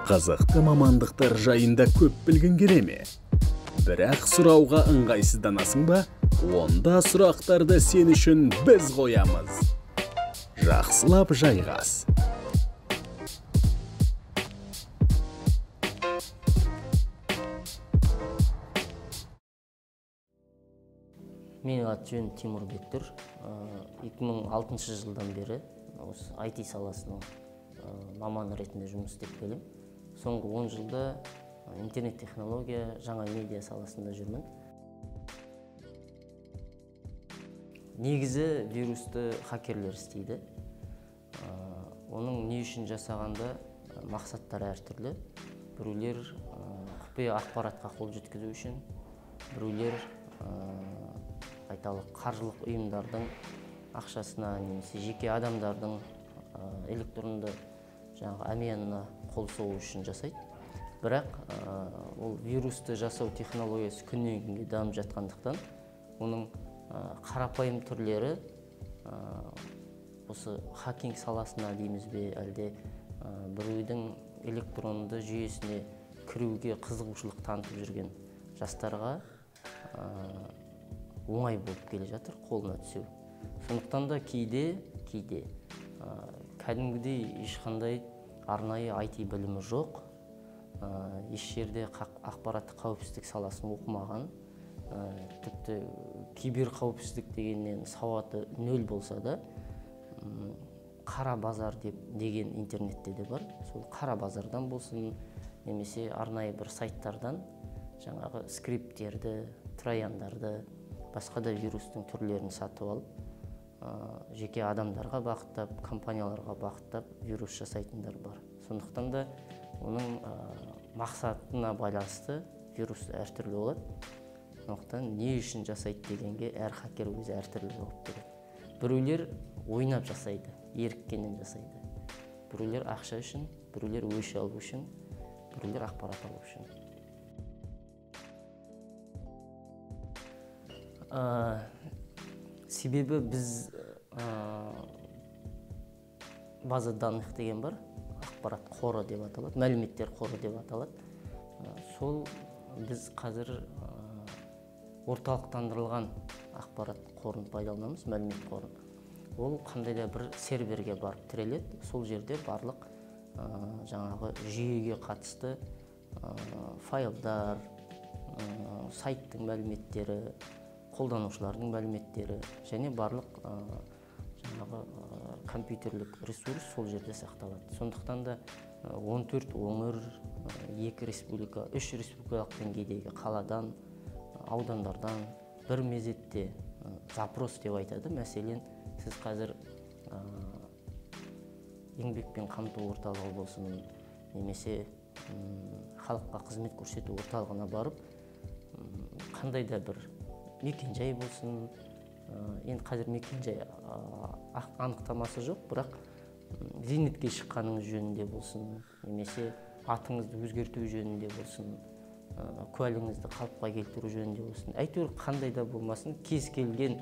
Қызықты мамандықтар жайында көп білгің келе ме? Бірақ сұрауға ыңғайсызданасың ба? Онда сұрақтарды сен үшін біз қоямыз. Жақсылап жайғас. Менің аты жөнім Тимур Бектұр. 2006 жылдан бері осы IT саласының маманы ретінде жұмыс істеп келем. Соңғы 10 жылда интернет технология, жаңа медиа саласында жүрмін. Негізі вирусты хакерлер істейді. Оның не үшін жасағанда мақсаттары әртүрлі. Біреулер құпия ақпаратқа қол жеткізу үшін, біреулер айталық қаржылық ұйымдардың ақшасына немесе жеке адамдардың электронды әмиянына қол соғу үшін жасайды. Бірақ ол вирусты жасау технологиясы күннен күнге дамып жатқандықтан, оның қарапайым түрлері осы хакинг саласына дейміз бе, әлде біреудің электронды жүйесіне кіруге қызығушылық танытып жүрген жастарға оңай болып келе жатыр, қолына түсу. Сондықтан да кейде кәдімгідей ешқандай арнайы IT білімі жоқ, еш жерде ақпараттық қауіпсіздік саласын оқымаған, тіпті кибер қауіпсіздік дегеннен сауаты нөл болса да, қара базар деген интернетте де бар. Сол қара базардан болсын, немесе арнайы бір сайттардан жаңағы скрипттерді, трояндарды, басқа да вирустың түрлерін сатып алып, жеке адамдарға бағыттап, компанияларға бағыттап вирус жасайтындар бар. Сондықтан да оның мақсатына байланысты вирус әртүрлі болады. Сондықтан не үшін жасайды дегенге әр хакер өзі әртүрлі жауап береді. Біреулер ойнап жасайды, еріккеннен жасайды. Біреулер ақша үшін, біреулер өш алу үшін, біреулер ақпарат алу үшін. Себебі біз база данных деген бар, ақпарат қоры деп аталады, мәліметтер қоры деп аталады. Сол біз қазір орталықтандырылған ақпарат қорын пайдаланамыз, мәлімет қорын. Ол қандай да бір серверге барып тіреледі, сол жерде барлық жаңағы жүйеге қатысты файлдар, сайттың мәліметтері, қолданушылардың мәліметтері және барлық жаңағы компьютерлік ресурс сол жерде сақталады. Сондықтан да 14 өңір, 2 республика, 3 республикалық деңгейдегі қаладан, аудандардан бір мезетте запрос деп айтады. Мәселен, сіз қазір еңбекпен қамту орталығы болсын, немесе халыққа қызмет көрсету орталығына барып, қандай да бір мекен-жай болсын, енді қазір мекен-жай анықтамасы жоқ, бірақ зейнетке шыққаныңыз жөнінде болсын, немесе атыңызды өзгерту жөнінде болсын, куәлігіңізді қалыпқа келтіру жөнінде болсын, әйтеуір қандай да болмасын, кез келген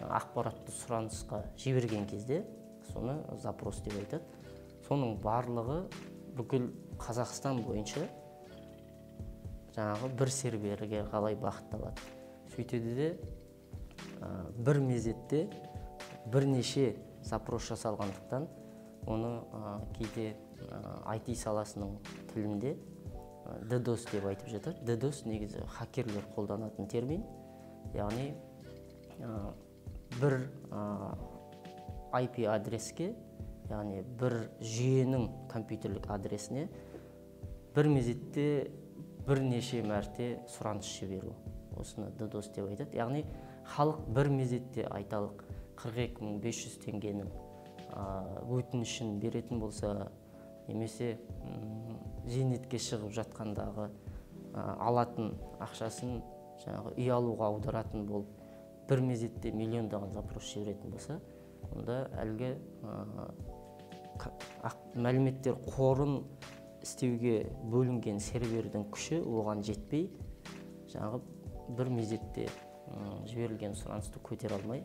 ақпаратты сұранысқа жіберген кезде соны запрос деп айтады. Соның барлығы бүкіл Қазақстан бойынша жаңағы бір серверге қалай бағытталады. Сөйтеді де бір мезетте бірнеше запрос жасалғандықтан, оны кейде IT саласының тілінде DDoS деп айтып жатады. DDoS негізі хакерлер қолданатын термин. Яғни бір IP адреске, яғни бір жүйенің компьютерлік адресіне бір мезетте бірнеше мәрте сұраныс жіберу. Осыны DDoS деп айтады. Яғни халық бір мезетте айталық 42.500 теңгенің өтінішін беретін болса, немесе зейнетке шығып жатқандағы алатын ақшасын жаңағы үй алуға аударатын болып, бір мезетте миллиондаған запрос жіберетін болса, онда әлгі мәліметтер қорын істеуге бөлінген сервердің күші оған жетпей, жаңағы бір мезетте жіберілген сұранысты көтере алмай,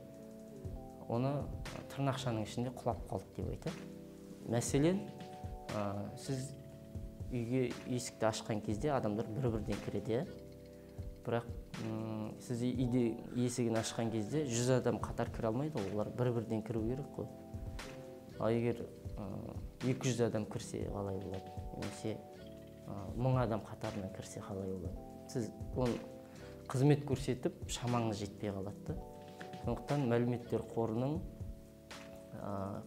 оны тырнақшаның ішінде құлап қалды деп айтады. Мәселен, сіз үйге есікті ашқан кезде адамдар бір-бірден кіреді, бірақ сіз үйде есігін ашқан кезде 100 адам қатар кіре алмайды, олар бір-бірден кіру керек қой. Ал егер 200 адам кірсе қалай болады, немесе 1000 адам қатарынан кірсе қалай болады. Сіз оны қызмет көрсетіп шамаңыз жетпей қалады. Сондықтан мәліметтер қорының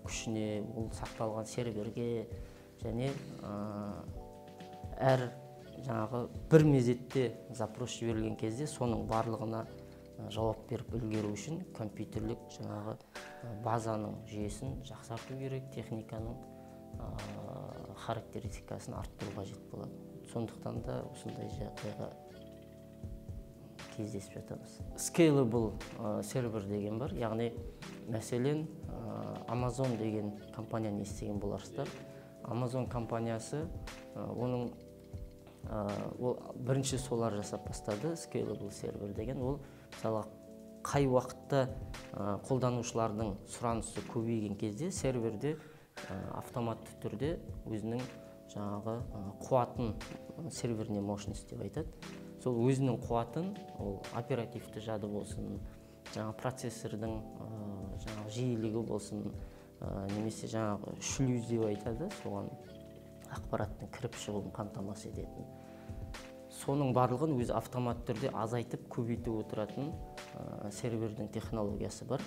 күшіне, ол сақталған серверге және әр жаңағы бір мезетте запрос жіберілген кезде соның барлығына жауап беріп үлгеру үшін компьютерлік жаңағы базаның жүйесін жақсарту керек, техниканың характеристикасын арттыру қажет болады. Сондықтан да осындай жағдайға кездесіп жатамыз. Scalable сервер деген бар, яғни мәселен Amazon деген компанияны естіген боларсыздар. Amazon компаниясы оның бірінші солар жасап бастады, Scalable сервер деген. Ол мысалы қай уақытта қолданушылардың сұранысы көбейген кезде серверде автоматты түрде өзінің жаңағы қуатын, серверіне mощность деп айтады. Сол өзінің қуатын, ол оперативті жады болсын, жаңа процессордың жаңағы жиілігі болсын, немесе жаңағы шлюз деп айтады, соған ақпараттың кіріп шығуын қамтамасыз ететін. Соның барлығын өзі автомат түрде азайтып, көбейтіп отыратын сервердің технологиясы бар.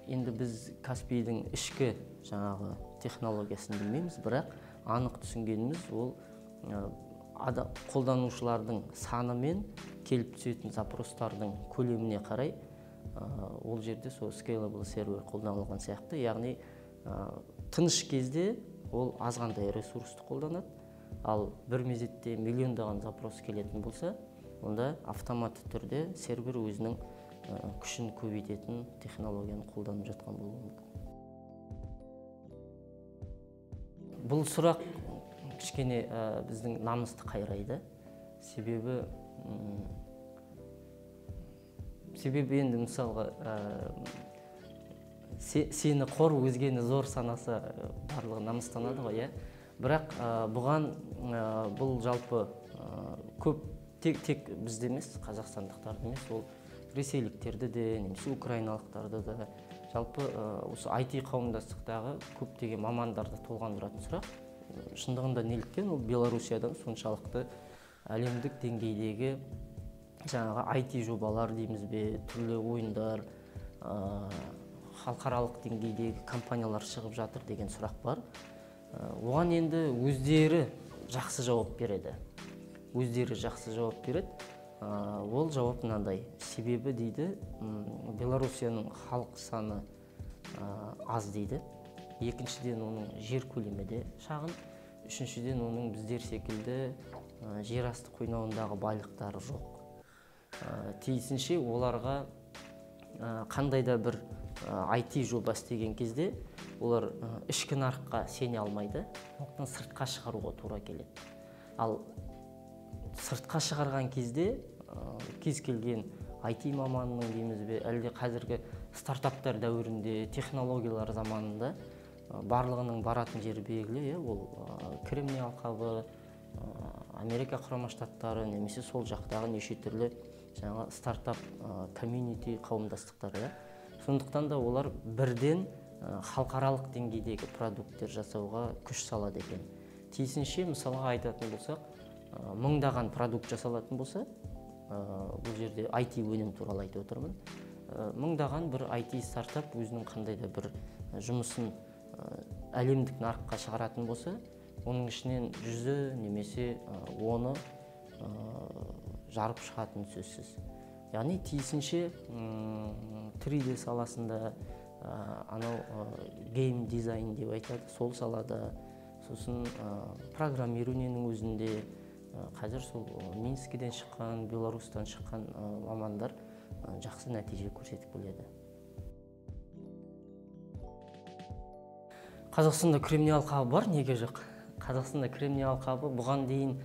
Енді біз Каспийдің ішкі жаңағы технологиясын білмейміз, бірақ анық түсінгеніміз ол қолданушылардың саны мен келіп түсетін запростардың көлеміне қарай ол жерде сол Scalable сервер қолданылған сияқты. Яғни тыныш кезде ол азғандай ресурсты қолданады, ал бір мезетте миллиондаған запрос келетін болса, онда автоматты түрде сервер өзінің күшін көбейтетін технологияны қолданып жатқан болуы мүмкін. Бұл сұрақ кішкене біздің намысты қайрайды. Себебі енді мысалға сені қор, өзгені зор санаса барлығы намыстанады ғой, бірақ бұған бұл жалпы көп тек бізде емес, қазақстандықтарды емес, ол ресейліктерді де, немесе украиналықтарды да, жалпы осы IT қауымдастықтағы көптеген мамандарды толғандыратын сұрақ. Шындығында неліктен ол Беларусиядан соншалықты әлемдік деңгейдегі жаңағы IT жобалар дейміз бе, түрлі ойындар, халықаралық деңгейдегі компаниялар шығып жатыр деген сұрақ бар. Оған енді өздері жақсы жауап береді. Ол жауап мынандай. Себебі дейді, Беларусияның халық саны аз дейді. Екіншіден, оның жер көлемі де шағын. Үшіншіден, оның біздер секілді жер асты қойнауындағы байлықтары жоқ. Тиісінше оларға қандай да бір IT жоба істеген кезде олар ішкі нарыққа сене алмайды, одан сыртқа шығаруға тура келеді. Ал сыртқа шығарған кезде кез келген IT маманының дейміз бе, әлде қазіргі стартаптар дәуірінде, технологиялар заманында барлығының баратын жері белгілі, ол Кремний алқабы, Америка құрама штаттары, немесе сол жақтағы неше түрлі жаңа стартап комьюнити қауымдастықтары. Сондықтан да олар бірден халықаралық деңгейдегі продукттер жасауға күш салады екен. Тиісінше мысалға айтатын болсақ, мыңдаған продукт жасалатын болса, бұл жерде IT өнім туралы айтып отырмын. Мыңдаған бір IT стартап өзінің қандай да бір жұмысын әлемдік нарыққа шығаратын болса, оның ішінен 100 немесе 10 жарып шығатын сөзсіз. Яғни тиісінше 3D саласында, гейм дизайн деп айтады, сол салада, сосын программированиенің өзінде қазір сол Минскіден шыққан, Беларусьтан шыққан мамандар жақсы нәтиже көрсетіп келеді. Қазақстанда Кремний алқабы бар, неге жоқ? Қазақстанда Кремний алқабы бұған дейін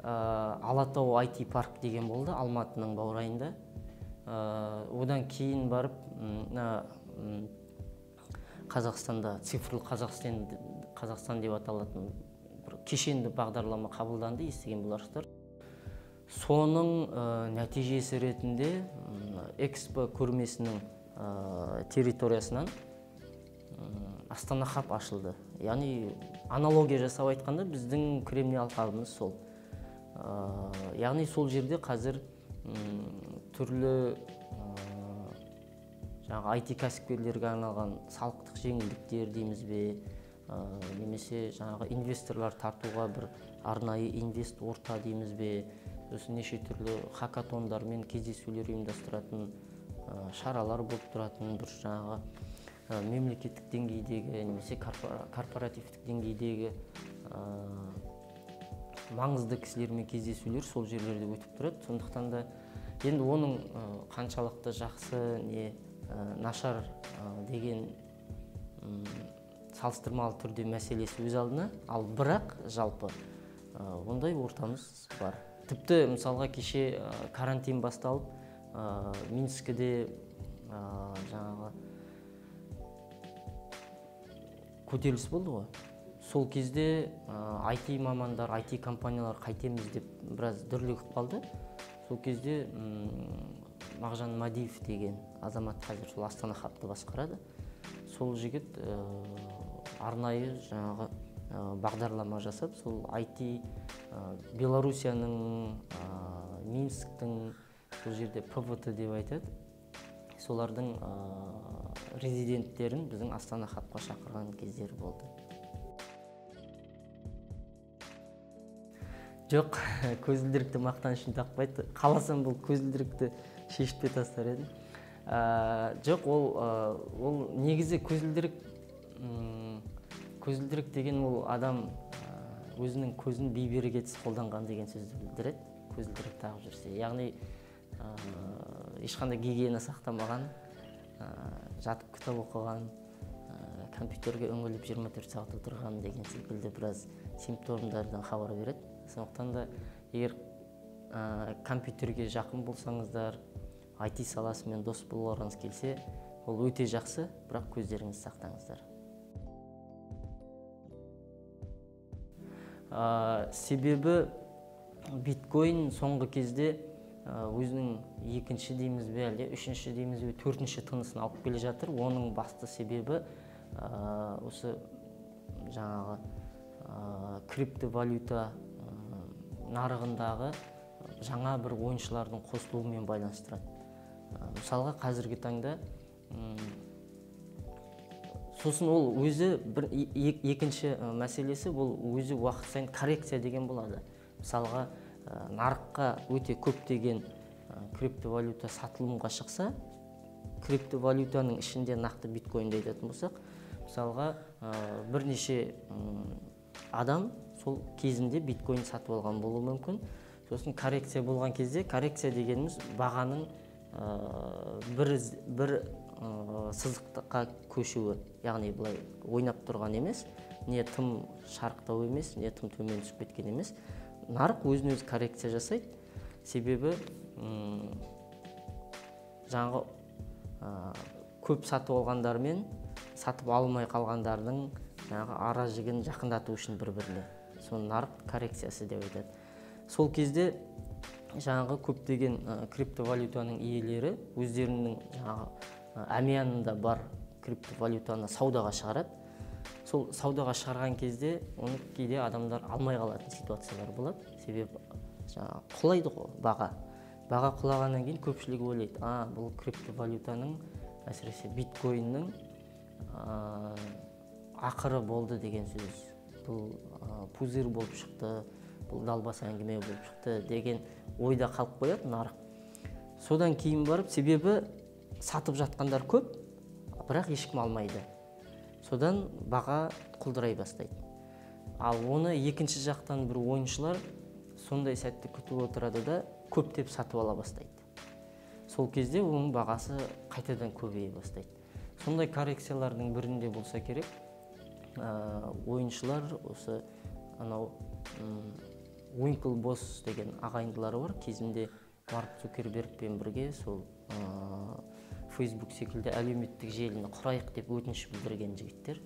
Алатау IT парк деген болды, Алматының баурайында. Одан кейін барып Қазақстанда цифрлы Қазақстан деп аталатын бір кешенді бағдарлама қабылданды, естіген боларсыздар. Соның нәтижесі ретінде экспо көрмесінің территориясынан Астана хаб ашылды. Яғни аналогия жасап айтқанда біздің Кремний алқабымыз сол. Яғни сол жерде қазір түрлі жаңағы IT кәсіпкерлерге арналған салықтық жеңілдіктер дейміз бе, немесе жаңағы инвесторлар тартуға бір арнайы инвест орта дейміз бе, сосын неше түрлі хакатондар мен кездесулер ұйымдастыратын шаралар болып тұратын бір жаңағы мемлекеттік деңгейдегі немесе корпоративтік деңгейдегі маңызды кісілермен кездесулер сол жерлерде өтіп тұрады. Сондықтан да енді оның қаншалықты жақсы не нашар деген салыстырмалы түрде мәселесі өз алдына, ал бірақ жалпы ондай ортамыз бар. Тіпті мысалға кеше карантин басталып, Минскіде жаңағы көтеріліс болды ғой. Сол кезде IT мамандар, IT компаниялар қайтеміз деп біраз дүрлігіп қалды. Сол кезде Мағжан Мадиев деген азамат қазір сол Астана хабты басқарады. Сол жігіт арнайы жаңағы бағдарлама жасап, сол IT Белоруссияның, Минсктің, сол жерде ПВТ деп айтады, солардың резиденттерін біздің Астана хабқа шақырған кездері болды. Жоқ, көзілдірікті мақтан үшін тақпайды. Қаласам бұл көзілдірікті шешіп те тастар едім. Жоқ, ол негізі көзілдірік деген ол адам өзінің көзін бейберекетсіз қолданған деген сөзді білдіреді. Көзілдірік тағып жүрсе. Яғни ешқандай гигиена сақтамаған, жатып кітап оқыған, компьютерге үңіліп 24 сағат отырған деген секілді біраз симптомдардан хабар береді. Сондықтан да егер компьютерге жақын болсаңыздар, IT саласымен дос болғыңыз келсе, ол өте жақсы, бірақ көздеріңізді сақтаңыздар. Себебі биткоин соңғы кезде өзінің екінші дейміз бе, әлде үшінші дейміз бе, төртінші тынысын алып келе жатыр. Оның басты себебі осы жаңағы криптовалюта нарығындағы жаңа бір ойыншылардың қосылуымен байланыстырады. Мысалға қазіргі таңда сосын ол өзі бір екінші мәселесі, бұл өзі уақыт сайын коррекция деген болады. Мысалға нарыққа өте көптеген криптовалюта сатылымға шықса, криптовалютаның ішінде нақты биткоинді айтатын болсақ, мысалға бірнеше адам сол кезінде биткоин сатып алған болуы мүмкін. Сосын коррекция болған кезде, коррекция дегеніміз бағаның бір сызыққа көшуі, яғни бұлай ойнап тұрған емес, не тым шарықтау емес, не тым төмен түсіп кеткен емес. Нарық өзін-өзі коррекция жасайды. Себебі жаңағы көп сатып алғандар мен сатып алмай қалғандардың жаңағы ара жігін жақындату үшін бір-біріне. Соны нарық коррекциясы деп айтады. Сол кезде жаңағы көптеген криптовалютаның иелері өздерінің жаңағы әмиянында бар криптовалютаны саудаға шығарады. Сол саудаға шығарған кезде оны кейде адамдар алмай қалатын ситуациялар болады. Себебі құлайды ғой баға. Баға құлағаннан кейін көпшілігі ойлайды, бұл криптовалютаның, әсіресе биткоиннің ақыры болды деген сөз. Бұл пузыр болып шықты, бұл далбас әңгіме болып шықты деген ойда қалып қояды нарық. Содан кейін барып, себебі сатып жатқандар көп, бірақ ешкім алмайды. Содан баға құлдырай бастайды. Ал оны екінші жақтан бір ойыншылар сондай сәтті күтіп отырады да көптеп сатып ала бастайды. Сол кезде оның бағасы қайтадан көбейе бастайды. Сондай коррекциялардың бірінде болса керек, ойыншылар осы анау Winklevoss деген ағайындылары бар. Кезінде Марк Цукербергпен бірге сол Facebook секілді әлеуметтік желіні құрайық деп өтініш білдірген жігіттер.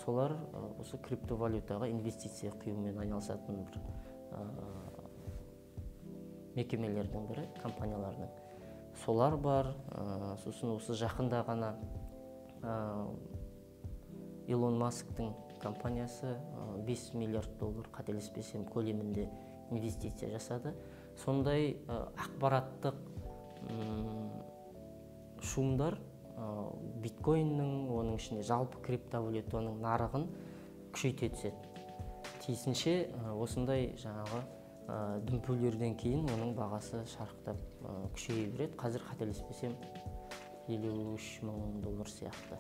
солар осы криптовалютаға инвестиция құюмен айналысатын бір мекемелердің бірі, компаниялардың. Солар бар. Сосын осы жақында ғана Илон Масктың компаниясы 5 миллиард доллар, қателеспесем, көлемінде инвестиция жасады. Сондай ақпараттық шумдар биткоиннің, оның ішінде жалпы криптовалютаның нарығын күшейте түседі. Тиісінше осындай жаңағы дүмпулерден кейін оның бағасы шарықтап күшейе береді. Қазір қателеспесем 53 мың доллар сияқты.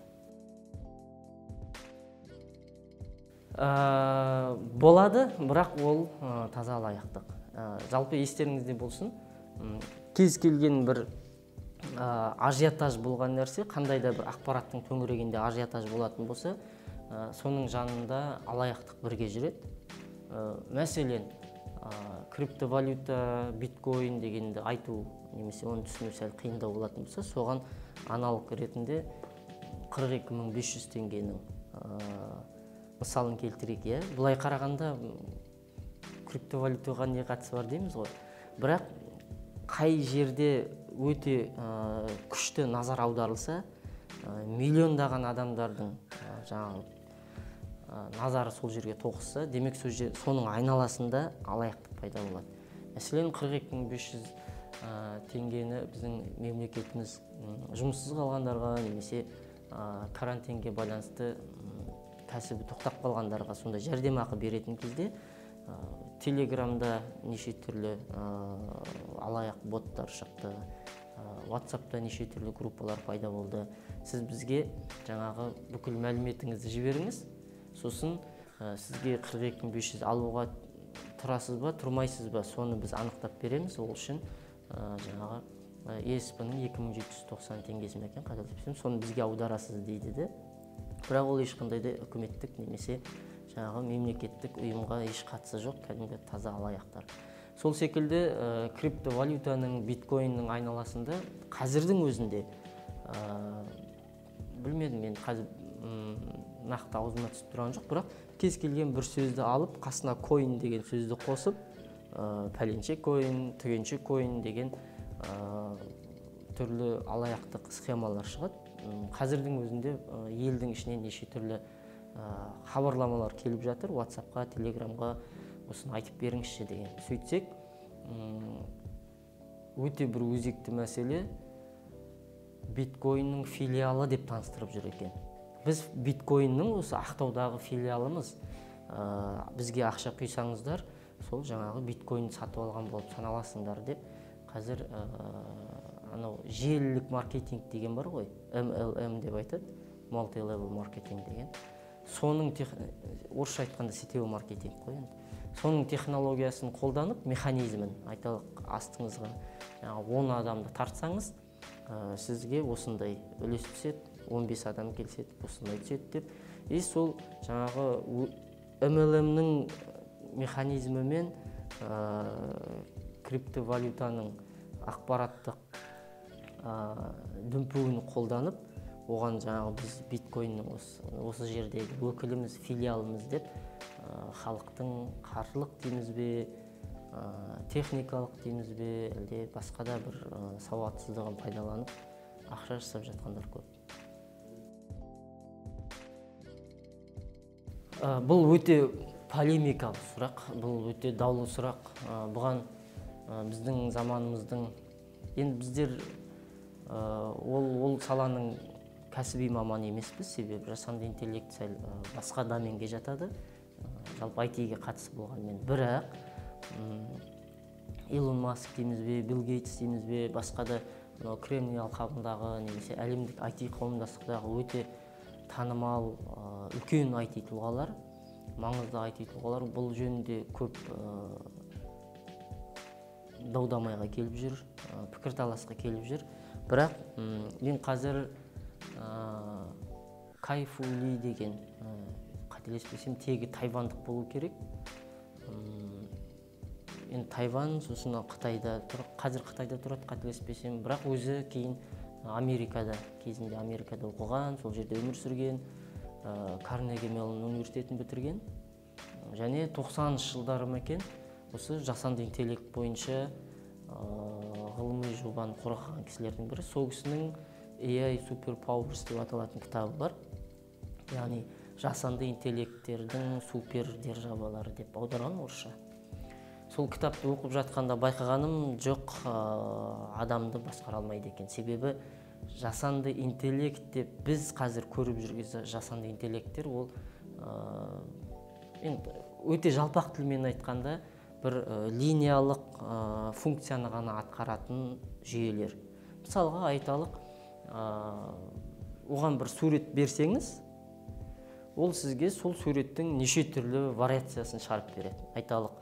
Болады, бірақ ол таза алаяқтық. Жалпы естеріңізде болсын, кез келген бір ажиотаж болған нәрсе, қандай да бір ақпараттың төңірегінде ажиотаж болатын болса, соның жанында алаяқтық бірге жүреді. Мәселен, криптовалюта, биткоин дегенді айту немесе оны түсіну сәл қиындау болатын болса, соған аналог ретінде 42.500 теңгенің мысалын келтірейік. Бұлай қарағанда криптовалютаға не қатысы бар дейміз ғой. Бірақ қай жерде өте күшті назар аударылса, миллиондаған адамдардың назары сол жерге тоғысса, демек соның айналасында алаяқтық пайда болады. Мәселен, 42.500 теңгені біздің мемлекетіміз жұмыссыз қалғандарға немесе карантинге байланысты кәсібі тоқтап қалғандарға сонда жәрдемақы беретін кезде Телеграмда неше түрлі алаяқ боттар шықты, WhatsAppта неше түрлі группалар пайда болды. Сіз бізге жаңағы бүкіл мәліметіңізді жіберіңіз, сосын сізге 42.500 алуға тұрасыз ба, тұрмайсыз ба, соны біз анықтап береміз. Ол үшін жаңағы ESP-ның 2790 теңгесі ме екен, қателеспесем, соны бізге аударасыз дейді де. Бірақ ол ешқандай да үкіметтік немесе жаңағы мемлекеттік ұйымға еш қатысы жоқ, кәдімгі таза алаяқтар. Сол секілді криптовалютаның, биткоиннің айналасында қазірдің өзінде білмедім, мен қазір нақты аузыма түсіп тұрған жоқ, бірақ кез келген бір сөзді алып, қасына коин деген сөзді қосып, пәленше коин, түгенше коин деген түрлі алаяқтық схемалар шығады. Қазірдің өзінде елдің ішінен неше түрлі хабарламалар келіп жатыр, WhatsApp-қа, Telegram-ға осыны айтып беріңізші деген. Сөйтсек, өте бір өзекті мәселе биткоиннің филиалы деп таныстырып жүр екен. Біз биткоиннің осы Ақтаудағы филиалымыз, бізге ақша құйсаңыздар, сол жаңағы биткоин сатып алған болып саналасыңдар деп, қазір желілік маркетинг деген бар ғой, MLM деп айтады, multi-level marketing деген. Соның орысша айтқанда сетевой маркетинг қой. Соның технологиясын қолданып, механизмін айталық астыңызға 10 адамды тартсаңыз, сізге осындай үлес түседі, 15 адам келседі, осындай түседі деп. И сол жаңағы MLM-нің механизмімен криптовалютаның ақпараттық дүмпуін қолданып, оған жаңағы біз биткоиннің осы жердегі өкіліміз, филиалымыз деп халықтың қаржылық дейміз бе, техникалық дейміз бе, әлде басқа да бір сауатсыздығын пайдаланып ақша жасап жатқандар көп. Бұл өте полемикалық сұрақ, бұл өте даулы сұрақ. Бұған біздің заманымыздың, енді біздер ол саланың кәсіби маман емеспіз, себебі жасанды интеллект сәл басқа доменге жатады, жалпы IT-ге қатысы болғанмен. Бірақ Илон Маск дейміз бе, Билл Гейтс дейміз бе, басқа да Кремний алқабындағы немесе әлемдік IT қауымдастықтағы өте танымал үлкен IT тұлғалар, маңызды IT тұлғалар бұл жөнінде көп дау-дамайға келіп жүр, пікірталасқа келіп жүр. Бірақ мен қазір Кайфу Ли деген, қателеспесем, тегі тайвандық болу керек. Енді Тайван, сосын Қытайда тұрып, қазір Қытайда тұрады, қателеспесем, бірақ өзі кейін кезінде Америкада оқыған, сол жерде өмір сүрген. Карнеги Меллон университетін бітірген. Және 90-шы жылдары екен осы жасанды интеллект бойынша ғылыми жобаны қорғаған кісілердің бірі. Сол кісінің AI Super Powers деп аталатын кітабы бар. Яғни жасанды интеллекттердің супер державалары деп аударған орысша. Сол кітапты оқып жатқанда байқағаным жоқ, адамды басқара алмайды екен. Себебі жасанды интеллект деп біз қазір көріп жүрген жасанды интеллекттер ол өте жалпақ тілмен айтқанда бір линиялық функцияны ғана атқаратын жүйелер. Мысалға айталық, оған бір сурет берсеңіз, ол сізге сол суреттің неше түрлі вариациясын шығарып береді. Айталық,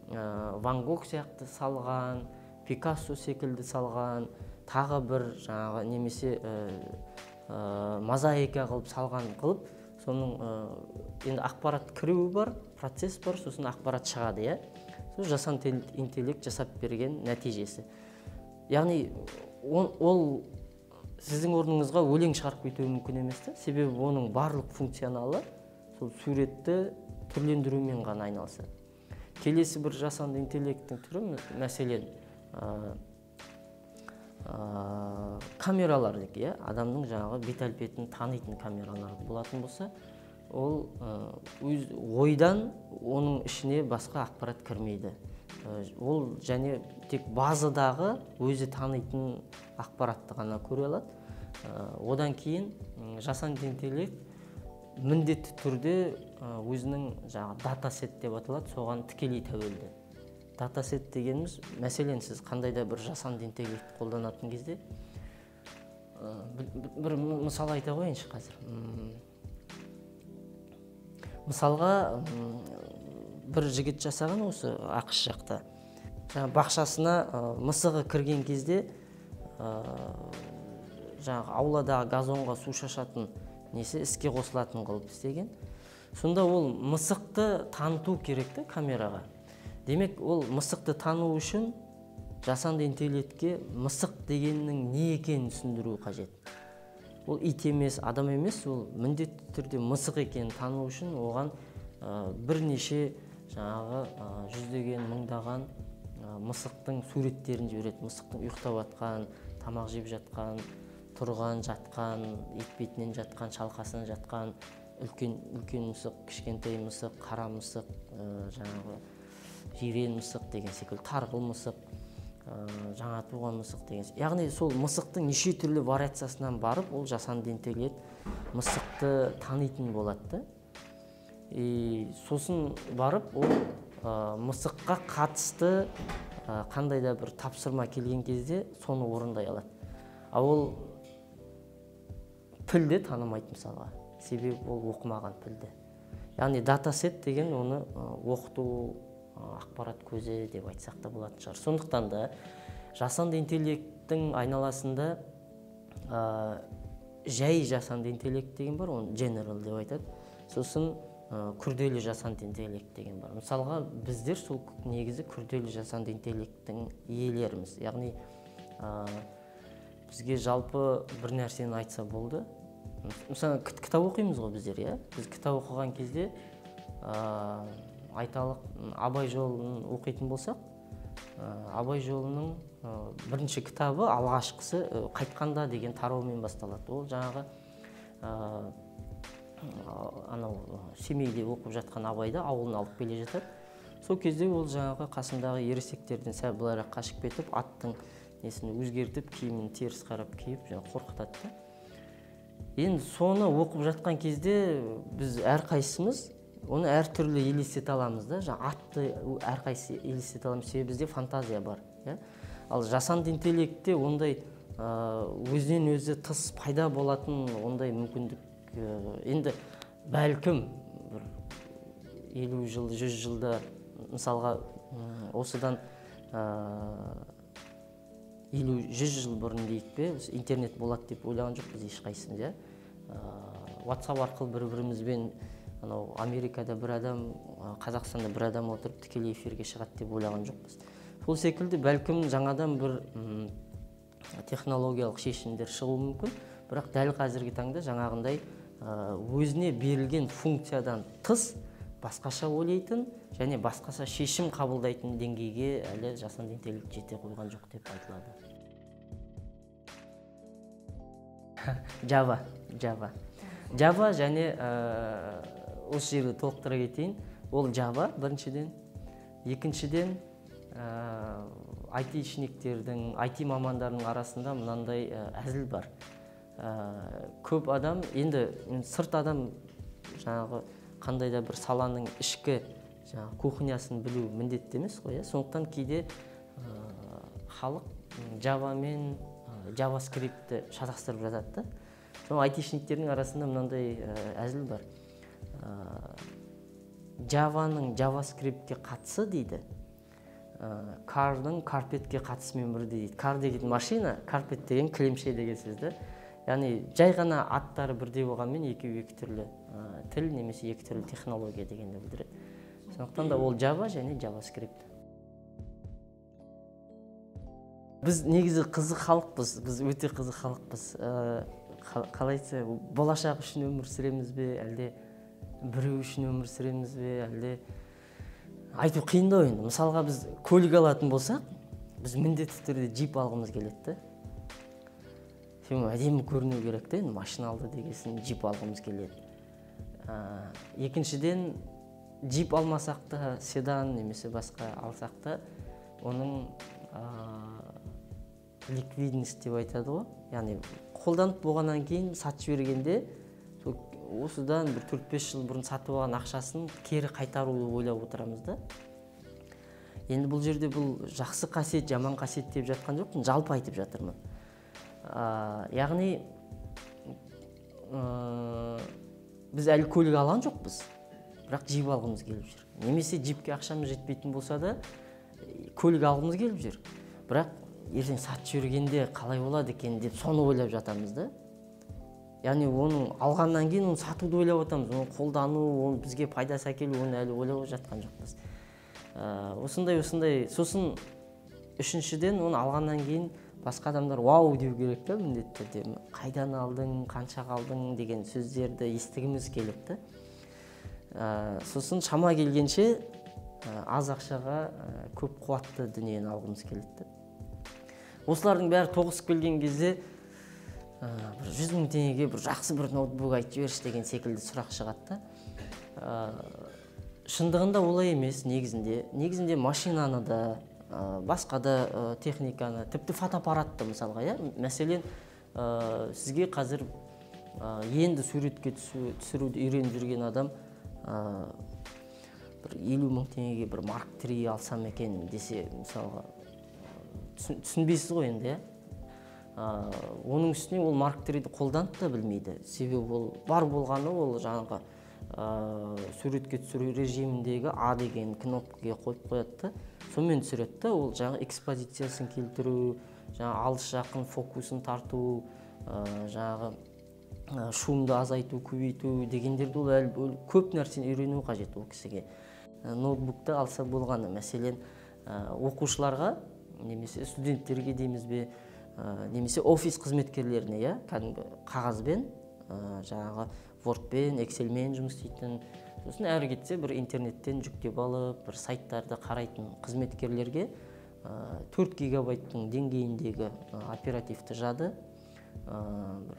Ван Гог сияқты салған, Пикассо секілді салған, тағы бір жаңағы немесе мозаика қылып салған қылып, соның енді ақпарат кіруі бар, процесс бар, сосын ақпарат шығады, иә. Сол жасанды интеллект жасап берген нәтижесі. Яғни ол сіздің орныңызға өлең шығарып кетуі мүмкін емес те, себебі оның барлық функционалы сол суретті түрлендірумен ғана айналысады. Келесі бір жасанды интеллекттің түрі, мәселен, камералар дейік, иә, адамның жаңағы бет-әлпетін танитын камералар болатын болса, ол өз ойдан оның ішіне басқа ақпарат кірмейді. Ол және тек базадағы өзі танитын ақпаратты ғана көре алады. Одан кейін жасанды интеллект міндетті түрде өзінің жаңағы датасет деп аталады, соған тікелей тәуелді. Датасет дегеніміз, мәселен, сіз қандай да бір жасанды интеллект қолданатын кезде, бір мысал айта қойыншы қазір. Мысалға, бір жігіт жасаған осы ақш жақта. Бақшасына мысығы кірген кезде, жаңағы ауладағы газонға су шашатын несі іске қосылатын қылып істеген. Сонда ол мысықты таныту керекті камераға. Демек, ол мысықты тану үшін жасанды интеллектке мысық дегеннің не екенін түсіндіру қажет. Ол ит емес, адам емес, ол міндетті түрде мысық екенін тану үшін оған бірнеше жаңағы жүздеген, мыңдаған мысықтың суреттерін жібереді. Мысықтың ұйықтап жатқан, тамақ жеп жатқан, тұрған, жатқан, етпетінен жатқан, шалқасынан жатқан, үлкен мысық, кішкентай мысық, қара мысық, жаңағы жирен мысық деген секілді, тарғыл мысық, жаңа туған мысық деген. Яғни сол мысықтың неше түрлі вариациясынан барып, ол жасанды интеллект мысықты танитын болады. Сосын барып, ол мысыққа қатысты қандай да бір тапсырма келген кезде соны орындай алады. Ал ол пілді танымайды мысалға, себебі ол оқымаған пілді. Яғни датасет деген оны оқыту ақпарат көзі деп айтсақ та болатын шығар. Сондықтан да жасанды интеллекттің айналасында жай жасанды интеллект деген бар, оны general деп айтады. Сосын күрделі жасанды интеллект деген бар. Мысалға, біздер сол негізі күрделі жасанды интеллекттің иелеріміз. Яғни бізге жалпы бір нәрсені айтса болды. Мысалы, кітап оқимыз ғой біздер, иә? Біз кітап оқыған кезде айталық Абай жолын оқитын болсақ, Абай жолының бірінші кітабы, алғашқысы қайтқанда деген тараумен басталады. Ол жаңағы семейде оқып жатқан Абайды ауылына алып келе жатады. Сол кезде ол жаңағы қасындағы ересектерден сәл былайырақ қашып кетіп, аттың несін өзгертіп, киімін теріс қарап киіп, қорқытады. Енді соны оқып жатқан кезде біз әрқайсымыз оны әртүрлі елестете аламыз да, атты әрқайсы елестете аламыз, себебі бізде фантазия бар. Ал жасанды интеллектте ондай өзінен өзі тыс пайда болатын ондай мүмкіндік енді бәлкім 50 жыл, 100 жылда, мысалға осыдан 50-100 жыл бұрын дейік пе, интернет болады деп ойлаған жоқ біз ешқайсымыз. WhatsApp арқылы бір-бірімізбен Америкада бір адам, Қазақстанда бір адам отырып тікелей эфирге шығады деп ойлаған жоқпыз. Сол секілді бәлкім жаңадан бір технологиялық шешімдер шығуы мүмкін, бірақ дәл қазіргі таңда жаңағындай өзіне берілген функциядан тыс басқаша ойлайтын және басқаша шешім қабылдайтын деңгейге әлі жасанды интеллект жете қойған жоқ деп айтылады. Java және осы жерді толықтыра кетейін. Ол Java біріншіден, екіншіден IT-шниктердің, IT мамандарының арасында мынандай әзіл бар. Көп адам, енді сырт адам жаңағы қандай да бір саланың ішкі кухнясын білу міндетті емес қой. Сондықтан кейде халық Java мен JavaScript-ті шатастырып жатады. Сол IT-шниктердің арасында мынандай әзіл бар. Java-ның JavaScript-ке қатысы дейді, Car-ның Carpet-ке қатысымен бірдей дейді. Car деген машина, Carpet деген кілемше деген сөзді. Яғни жай ғана аттары бірдей болғанмен екеуі екі түрлі тіл немесе екі түрлі технология дегенді білдіреді. Сондықтан да ол Java және JavaScript. Біз негізі қызық халықпыз, біз өте қызық халықпыз. Қалайсы, болашақ үшін өмір сүреміз бе, әлде біреу үшін өмір сүреміз бе, әлде айту қиын да енді. Мысалға біз көлік алатын болсақ, біз міндетті түрде джип алғымыз келеді. Әдемі көріну керек те, машина алды дегесін джип алғымыз келеді. Екіншіден, джип алмасақ та, седан немесе басқа алсақ та, оның ликвидность деп айтады ғой. Яғни қолданып болғаннан кейін сатып жібергенде осыдан бір 4-5 жыл бұрын сатып алған ақшасын кері қайтаруды ойлап отырамыз да. Енді бұл жерде бұл жақсы қасиет, жаман қасиет деп жатқан жоқпын, жалпы айтып жатырмын. Яғни біз әлі көлік алған жоқпыз, бірақ джип алғымыз келіп жүр. Немесе джипке ақшамыз жетпейтін болса да, көлік алғымыз келіп жүр. Бірақ ертең сатып жібергенде қалай болады екен деп соны ойлап жатамыз да. Яғни оның алғаннан кейін оны сатуды ойлап жатамыз, оны қолдану, оны бізге пайдасы әкелу, оны әлі ойлап жатқан жоқпыз. Осындай. Сосын үшіншіден оны алғаннан кейін басқа адамдар вау деу керек та, міндетті түрде. Қайдан алдың, қанша алдың деген сөздерді естігіміз келеді. Сосын шама келгенше аз ақшаға көп қуатты дүниені алғымыз келеді. Осылардың бәрі тоғысып келген кезде 100 000 теңгеге бір жақсы бір ноутбук айтып жіберші деген секілді сұрақ шығады. Шындығында олай емес негізінде. Негізінде машинаны да, басқа да техниканы, тіпті фотоаппаратты мысалға, мәселен, сізге қазір енді суретке түсіруді үйреніп жүрген адам бір 50 000 теңгеге бір Mark III алсам екен десе, мысалға, түсінбейсіз ғой енді, оның үстіне ол Mark III-ді қолданып та білмейді. Себебі ол бар болғаны ол жаңағы суретке түсіру режиміндегі А деген кнопкаға қойып қояды. Сонымен түсіреді. Ол жаңағы экспозициясын келтіру, жаңағы алыс жақын фокусын тарту, жаңағы шумды азайту, көбейту дегендерді ол әлі көп нәрсені үйрену қажет ол кісіге. Ноутбукты алса болғаны, мәселен, оқушыларға немесе студенттерге дейміз бе, немесе офис қызметкерлеріне, кәдімгі қағазбен, жаңағы Wordпен, Excelмен жұмыс істейтін, сосын әрі кетсе бір интернеттен жүктеп алып, бір сайттарды қарайтын қызметкерлерге 4 гигабайттың деңгейіндегі оперативті жады,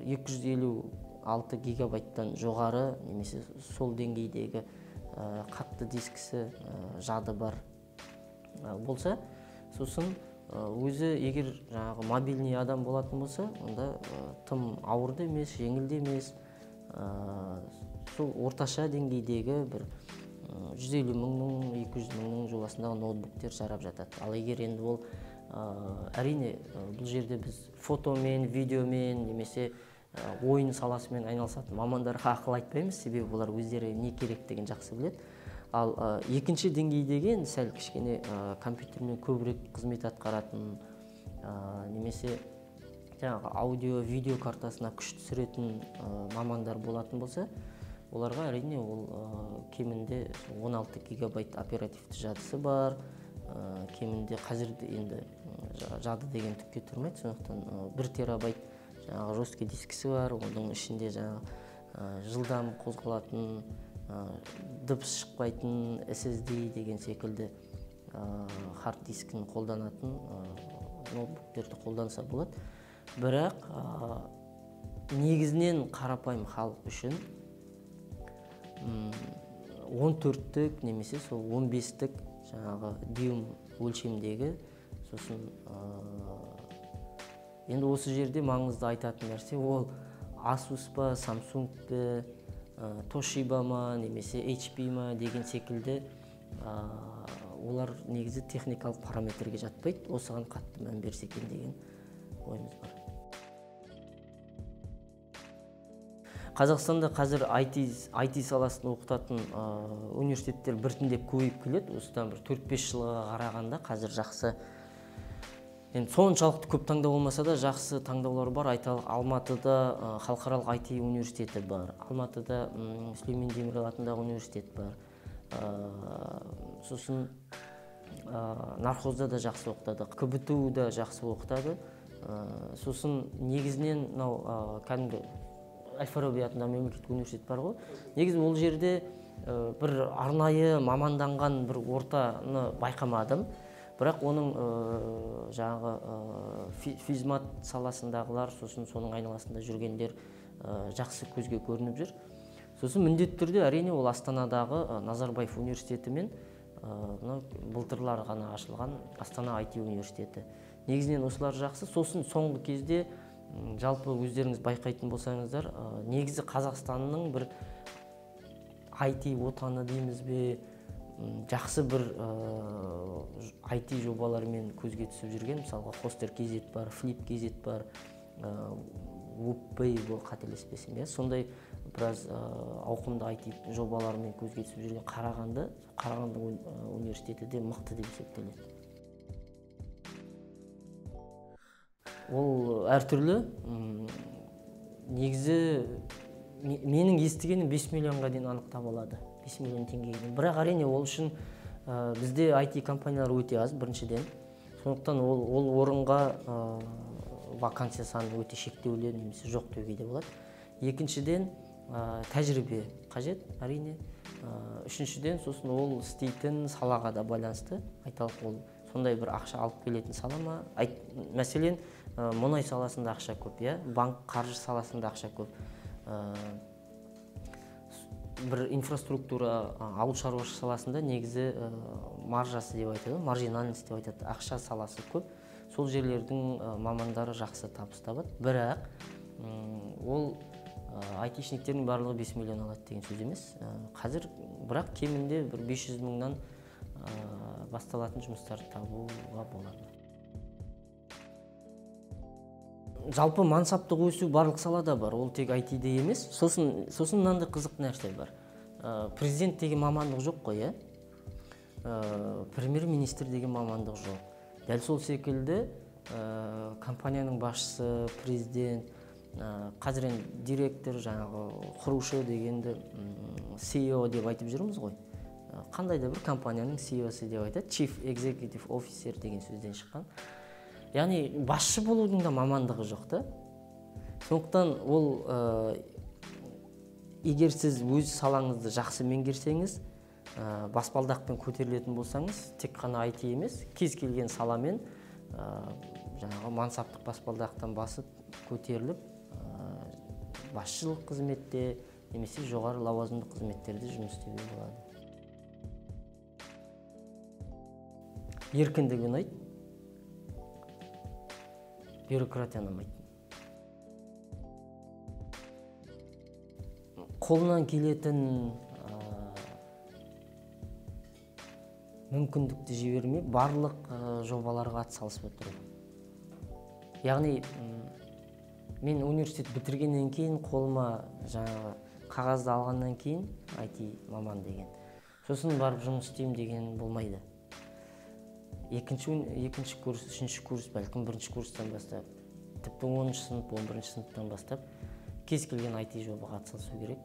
256 гигабайттан жоғары немесе сол деңгейдегі қатты дискісі жады бар болса, сосын өзі егер жаңағы мобильный адам болатын болса, онда тым ауырды емес, жеңілді емес, сол орташа деңгейдегі бір 150 000-ның, 200 000-ның жобасындағы ноутбуктер жарап жатады. Ал егер енді ол әрине бұл жерде біз фотомен, видеомен немесе ойын саласымен айналысатын мамандарға ақыл айтпаймыз, себебі олар өздері не керек деген жақсы біледі. Ал екінші деңгейдегі сәл кішкене компьютермен көбірек қызмет атқаратын, немесе жаңағы аудио, видео картасына күш түсіретін мамандар болатын болса, оларға әрине ол кемінде 16 гигабайт оперативті жадысы бар, кемінде қазірде енді жады деген түкке тұрмайды, сондықтан 1 терабайт жаңағы жесткий дискісі бар, оның ішінде жаңағы жылдам қозғалатын, дыбыс шықпайтын SSD деген секілді хард дискін қолданатын ноутбуктерді қолданса болады. Бірақ негізінен қарапайым халық үшін 14-тік немесе сол 15-тік жаңағы дюйм өлшемдегі, сосын енді осы жерде маңызды айтатын нәрсе ол Asus па, Samsung пе, Toshiba ма, немесе HP ма деген секілді олар негізі техникалық параметрге жатпайды. Осыған қатты мән берсе екен деген ойымыз бар. Қазақстанда қазір IT саласын оқытатын университеттер біртіндеп көбейіп келеді. Осыдан бір 4-5 жылға қарағанда қазір жақсы, енді соншалықты көп таңдау болмаса да жақсы таңдаулар бар. Айталық, Алматыда халықаралық IT университеті бар, Алматыда Сүлеймен Демирел атындағы университет бар. Сосын нархозда да жақсы оқытады, КБТУ да жақсы оқытады. Сосын негізінен кәдімгі Әл-Фараби атындағы мемлекеттік университет бар ғой. Негізі ол жерде бір арнайы маманданған бір ортаны байқамадым. Бірақ оның жаңағы физмат саласындағылар, сосын соның айналасында жүргендер жақсы көзге көрініп жүр. Сосын міндетті түрде әрине ол Астанадағы Назарбаев университеті мен былтырлар ғана ашылған Астана IT университеті. Негізінен осылар жақсы. Сосын соңғы кезде жалпы өздеріңіз байқайтын болсаңыздар, негізі Қазақстанның бір IT отаны дейміз бе, жақсы бір IT жобаларымен көзге түсіп жүрген. Мысалға Хостер.kz бар, Flip.kz бар, WebPay бол қателеспесем, сондай біраз ауқымды IT жобаларымен көзге түсіп жүрген Қарағанды университеті де мықты деп есептеледі. Ол әртүрлі. Негізі менің естігенім 5 миллионға дейін анықтап алады. 5 миллион теңгеге дейін. Бірақ әрине ол үшін бізде IT компаниялар өте аз, біріншіден. Сондықтан ол орынға вакансия саны өте шектеулі немесе жоқ деуге де болады. Екіншіден тәжірибе қажет, әрине. Үшіншіден сосын ол істейтін салаға да байланысты. Айталық, ол сондай бір ақша алып келетін сала ма? Мәселен, мұнай саласында ақша көп, банк, қаржы саласында ақша көп. Бір инфраструктура, ауыл шаруашылық саласында негізі маржасы деп айтады, маржинальность деп айтады, ақша саласы көп. Сол жерлердің мамандары жақсы табыс табады. Бірақ ол айтишниктердің барлығы 5 миллион алады деген сөз емес. Қазір бірақ кемінде бір 500 мыңнан басталатын жұмыстарды табуға болады. Жалпы мансаптық өсу барлық салада бар, ол тек IT-де емес. Сосын мынандай қызық нәрсе бар. Президент деген мамандық жоқ қой, премьер-министр деген мамандық жоқ. Дәл сол секілді компанияның басшысы, президент, қазір директор, жаңағы құрушы дегенді CEO деп айтып жүрміз ғой. Қандай да бір компанияның CEO-сы деп айтады, Chief Executive Officer деген сөзден шыққан. Яғни басшы болудың да мамандығы жоқ та. Сондықтан ол егер сіз өз салаңызды жақсы меңгерсеңіз, баспалдақпен көтерілетін болсаңыз, тек қана IT емес, кез келген саламен жаңағы мансаптық баспалдақтан басып көтеріліп, басшылық қызметте немесе жоғары лауазымды қызметтерде жұмыс істеуге болады. Еркіндік ұнайды, бюрократия ұнамайды. Қолынан келетін мүмкіндікті жібермей, барлық жобаларға атсалысып отыру. Яғни мен университет бітіргеннен кейін қолыма жаңағы қағазды алғаннан кейін IT маман деген. Сосын барып жұмыс істеймін деген болмайды. Екінші курс, үшінші курс, бәлкім бірінші курстан бастап, тіпті 10-шы сынып, 11-ші сыныптан бастап кез келген IT жобаға атсалысу керек.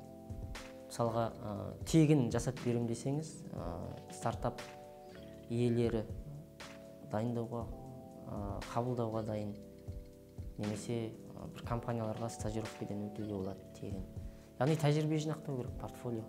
Мысалға, тегін жасап берем десеңіз, стартап иелері дайындауға, қабылдауға дайын, немесе бір компанияларға стажировкадан өтуге болады тегін. яғни тәжірибе жинақтау керек, портфолио.